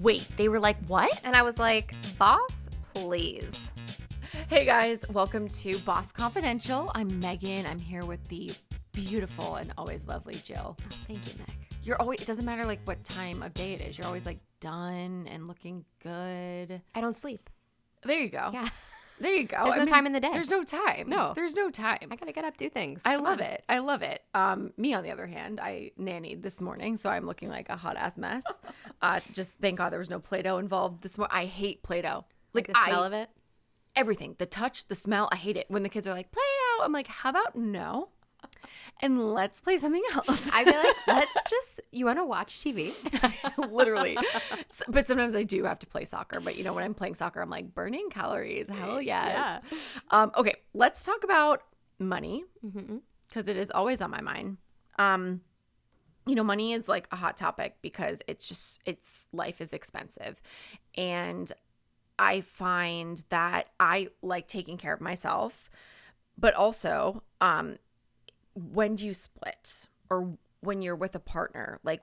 Wait, they were like, what? And I was like, boss, please. Hey guys, welcome to Boss Confidential. I'm Megan. I'm here with the beautiful and always lovely Jill. Oh, thank you, Meg. You're always, it doesn't matter like what time of day it is. You're always like done and looking good. I don't sleep. There you go. Yeah. There you go. There's no time in the day. There's no time. No. There's no time. I gotta get up, do things. I Come love on. it. I love it. Me, on the other hand, I nannied this morning, so I'm looking like a hot ass mess. Just thank God there was no Play-Doh involved this morning. I hate Play-Doh. Like the smell of it? Everything. The touch, the smell, I hate it. When the kids are like, Play-Doh, I'm like, how about no? And let's play something else. I feel like let's just, you want to watch TV? Literally. But sometimes I do have to play soccer. But you know, when I'm playing soccer, I'm like, burning calories. Hell yes. Yeah. Okay, let's talk about money because it is always on my mind. You know, money is like a hot topic because life is expensive. And I find that I like taking care of myself, but also, when do you split, or when you're with a partner, like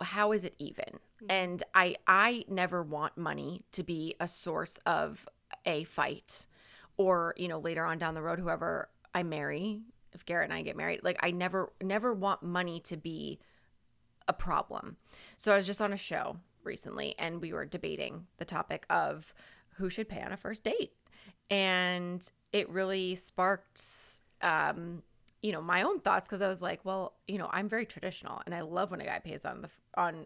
how is it even? And I never want money to be a source of a fight, or, you know, later on down the road, whoever I marry, if Garrett and I get married, like I never want money to be a problem. So I was just on a show recently and we were debating the topic of who should pay on a first date. And it really sparked, you know, my own thoughts, because I was like, well, you know, I'm very traditional and I love when a guy pays on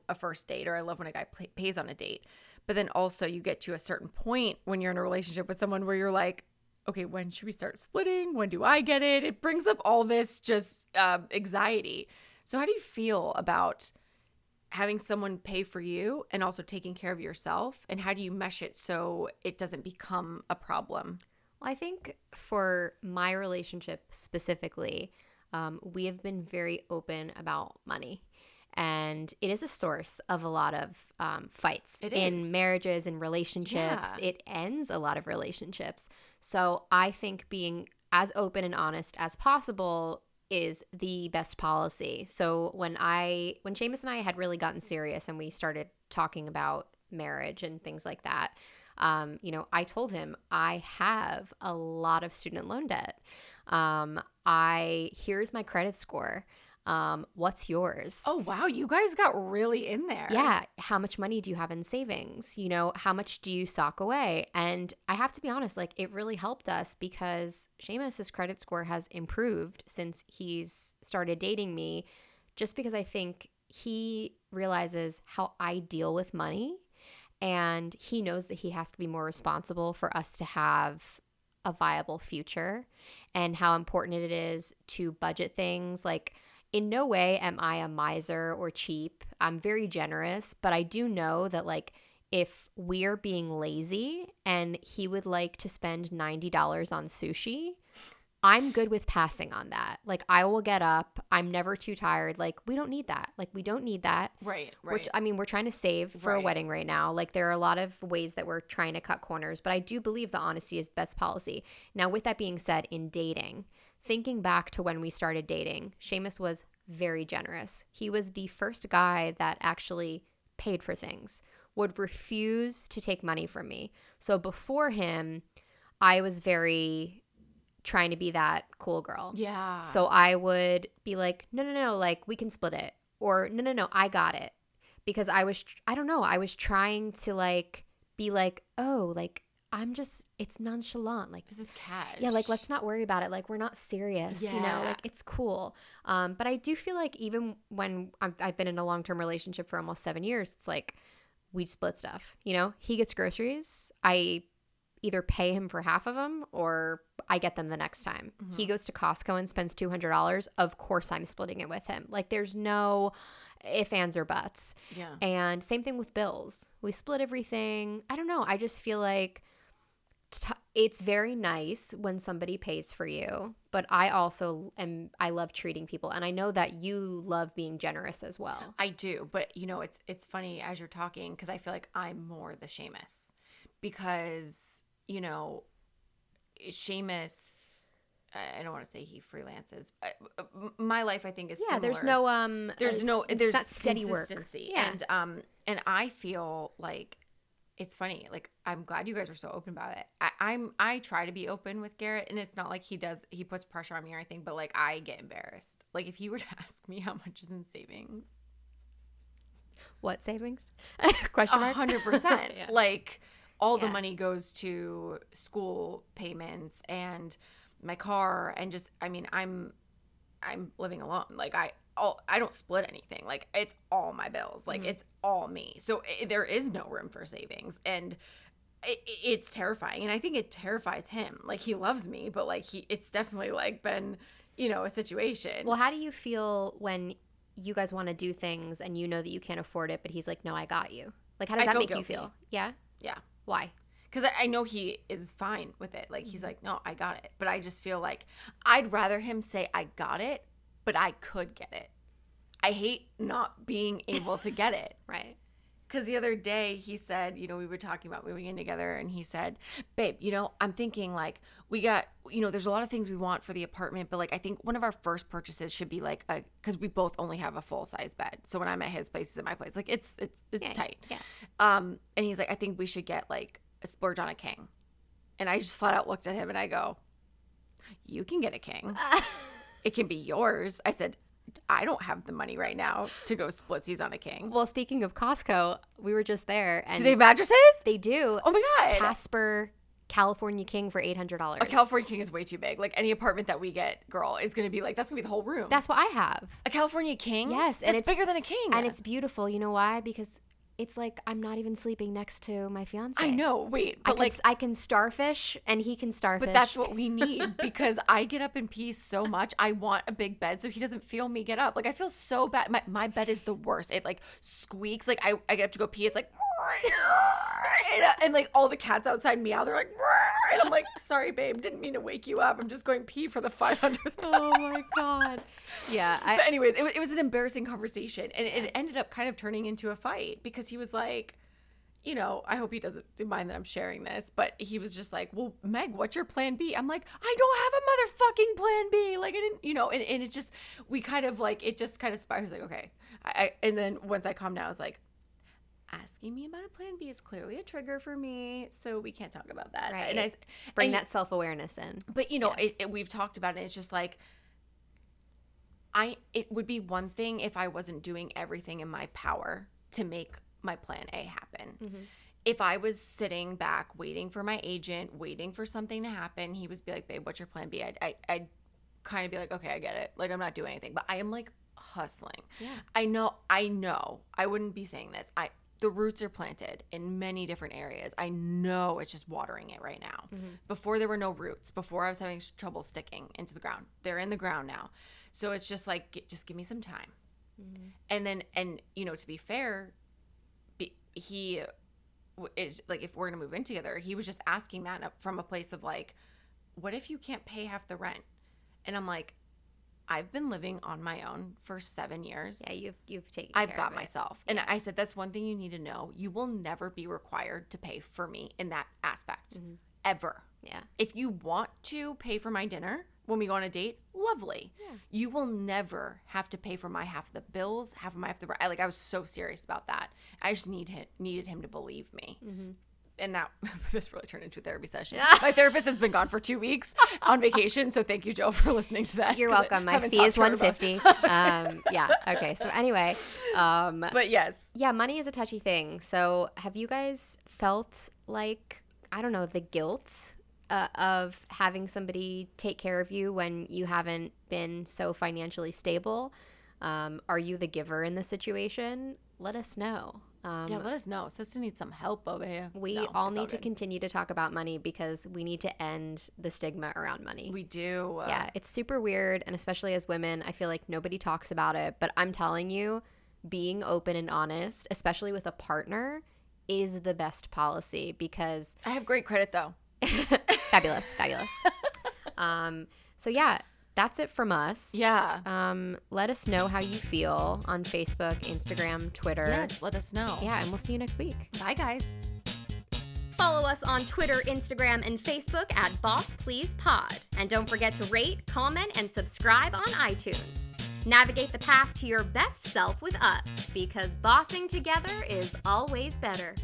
a first date, or I love when a guy pays on a date. But then also you get to a certain point when you're in a relationship with someone where you're like, okay, when should we start splitting? When do I get it? It brings up all this just anxiety. So how do you feel about having someone pay for you and also taking care of yourself? And how do you mesh it so it doesn't become a problem? Well, I think for my relationship specifically, we have been very open about money. And it is a source of a lot of fights in marriages and relationships. Yeah. It ends a lot of relationships. So I think being as open and honest as possible is the best policy. So when Seamus and I had really gotten serious and we started talking about marriage and things like that, you know, I told him I have a lot of student loan debt. Here's my credit score. What's yours? Oh, wow. You guys got really in there. Yeah. How much money do you have in savings? You know, how much do you sock away? And I have to be honest, like it really helped us because Seamus's credit score has improved since he's started dating me, just because I think he realizes how I deal with money. And he knows that he has to be more responsible for us to have a viable future, and how important it is to budget things. Like, in no way am I a miser or cheap. I'm very generous, but I do know that, like, if we're being lazy and he would like to spend $90 on sushi, I'm good with passing on that. Like, I will get up. I'm never too tired. Like, we don't need that. Like, we don't need that. Right. We're trying to save for a wedding right now. Like, there are a lot of ways that we're trying to cut corners, but I do believe the honesty is the best policy. Now, with that being said, in dating, thinking back to when we started dating, Seamus was very generous. He was the first guy that actually paid for things, would refuse to take money from me. So before him, I was very trying to be that cool girl. Yeah. So I would be like, no, like we can split it. Or no, I got it. Because I was trying to like be like, oh, like it's nonchalant. Like, this is cash. Yeah, like let's not worry about it. Like, we're not serious, you know, like it's cool. But I do feel like even when I've been in a long-term relationship for almost 7 years, it's like we split stuff, you know, he gets groceries. I either pay him for half of them or I get them the next time. Mm-hmm. He goes to Costco and spends $200. Of course I'm splitting it with him. Like, there's no ifs, ands, or buts. Yeah. And same thing with bills. We split everything. I don't know. I just feel like it's very nice when somebody pays for you, but I love treating people. And I know that you love being generous as well. I do. But, you know, it's funny as you're talking, because I feel like I'm more the Seamus, because, you know, Seamus I don't want to say he freelances. My life, I think, is yeah. similar. There's not steady work. Yeah. And I feel like it's funny. Like, I'm glad you guys were so open about it. I try to be open with Garrett, and it's not like he puts pressure on me or anything, but like I get embarrassed. Like, if he were to ask me how much is in savings. What savings? Question mark. 100%. Yeah. Like, all the money goes to school payments and my car, and just, I mean, I'm living alone. Like, I don't split anything. Like, it's all my bills. Like, it's all me. So there is no room for savings, and it's terrifying. And I think it terrifies him. Like, he loves me, but like it's definitely like been, a situation. Well, how do you feel when you guys want to do things and you know that you can't afford it, but he's like, no, I got you? Like, how does that make you feel? Yeah? Yeah. Why? Because I know he is fine with it. Like, he's like, no, I got it. But I just feel like I'd rather him say I got it, but I could get it. I hate not being able to get it. Right. Because the other day he said, we were talking about moving in together, and he said, babe, I'm thinking like we got, there's a lot of things we want for the apartment, but like I think one of our first purchases should be like because we both only have a full size bed. So when I'm at his place, he's at my place. Like it's tight. Yeah. And he's like, I think we should get like a splurge on a king. And I just flat out looked at him and I go, you can get a king. It can be yours. I said, I don't have the money right now to go splitsies on a king. Well, speaking of Costco, we were just there. And do they have mattresses? They do. Oh my God. Casper California King for $800. A California King is way too big. Like, any apartment that we get, girl, is going to be like, that's going to be the whole room. That's what I have. A California King? Yes. And it's bigger than a king. And it's beautiful. You know why? Because it's like I'm not even sleeping next to my fiance. I know. Wait, but I can starfish and he can starfish. But that's what we need, because I get up in peace so much. I want a big bed so he doesn't feel me get up. Like, I feel so bad. My bed is the worst. It like squeaks. Like, I get up to go pee. It's like, and like all the cats outside meow. They're like, and I'm like, sorry, babe, didn't mean to wake you up. I'm just going pee for the 500th time. Oh my God. Yeah. But anyways, it was an embarrassing conversation, and it ended up kind of turning into a fight, because he was like, I hope he doesn't mind that I'm sharing this, but he was just like, well, Meg, what's your plan B? I'm like, I don't have a motherfucking plan B. Like, I didn't, and it just, we kind of like, it just kind of spirals. Like, okay. And then once I calmed down, I was like, asking me about a plan B is clearly a trigger for me, so we can't talk about that. Right. And bring that self-awareness in. But yes. We've talked about it. It's just like, it would be one thing if I wasn't doing everything in my power to make my plan A happen. Mm-hmm. If I was sitting back waiting for my agent, waiting for something to happen, he would be like, babe, what's your plan B? I'd kind of be like, okay, I get it. Like, I'm not doing anything, but I am like hustling. Yeah. I know. I wouldn't be saying this. The roots are planted in many different areas. I know it's just watering it right now. Mm-hmm. Before there were no roots. Before I was having trouble sticking into the ground. They're in the ground now. So it's just like, just give me some time. Mm-hmm. And to be fair, he is like, if we're going to move in together, he was just asking that from a place of like, what if you can't pay half the rent? And I'm like, I've been living on my own for 7 years. Yeah, you've taken I've care got of it. myself. And I said, that's one thing you need to know. You will never be required to pay for me in that aspect. Mm-hmm. Ever. Yeah. If you want to pay for my dinner when we go on a date, lovely. Yeah. You will never have to pay for my half of the bills, half of I was so serious about that. I just needed him to believe me. Mm-hmm. And that this really turned into a therapy session. My therapist has been gone for 2 weeks on vacation, so thank you, Jill, for listening to that. You're welcome. My fee is $150. Yeah. Okay. So anyway, but yes, yeah, money is a touchy thing. So have you guys felt like, I don't know, the guilt of having somebody take care of you when you haven't been so financially stable? Are you the giver in this situation? Let us know. Yeah, let us know. Sister needs some help over here. We all need to continue to talk about money because we need to end the stigma around money. We do. Yeah, it's super weird. And especially as women, I feel like nobody talks about it. But I'm telling you, being open and honest, especially with a partner, is the best policy because... I have great credit, though. Fabulous. So yeah, that's it from us. Yeah. Let us know how you feel on Facebook, Instagram, Twitter. Yes, let us know. Yeah, and we'll see you next week. Bye, guys. Follow us on Twitter, Instagram, and Facebook at Boss Please Pod. And don't forget to rate, comment, and subscribe on iTunes. Navigate the path to your best self with us, because bossing together is always better.